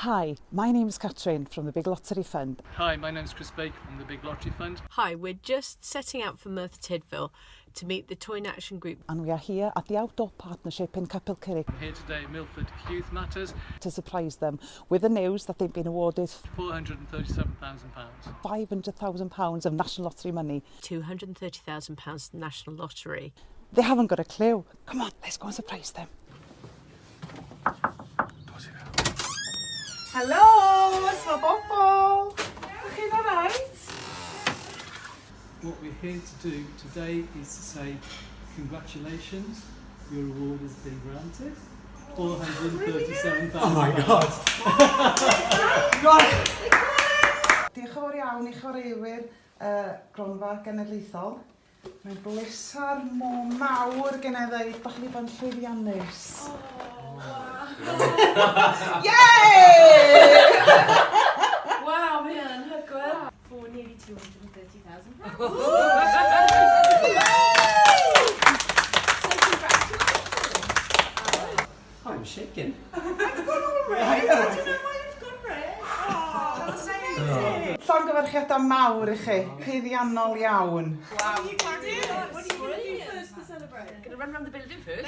Hi, my name is Catherine from the Big Loteri Fund. Hi, my name's Chris Baker from the Big Lottery Fund. Hi, we're just setting out for Merthyr Tudful to meet the Toy in Action group. And we are here at the Outdoor Partnership in Capel I'm here today at Milford Youth Matters to surprise them with the news that they've been awarded £437,000. £500,000 of National Lottery money. £230,000 National Lottery. They haven't got a clue. Come on, let's go and surprise them. Hello, it's my bobble. Okay, all right. What we're here to do today is to say congratulations, your award has been granted. £437,000. Oh my God! Diolch yn fawr iawn i chwaraewyr gronfa genedlaethol. Mae'n bleser mawr gen I ddeud bod chi wedi bod yn llwyddiannus. Yay! Wow, mae hyn yn hygwyr. For nearly £230,000. So congratulations. I'm shaking. I've gone all red. I don't know why you've gone red. Oh, that's amazing. Llongyfarchiadau mawr I chi, haeddiannol iawn. Wow. What are you going to do first to celebrate? Going to run around the building first.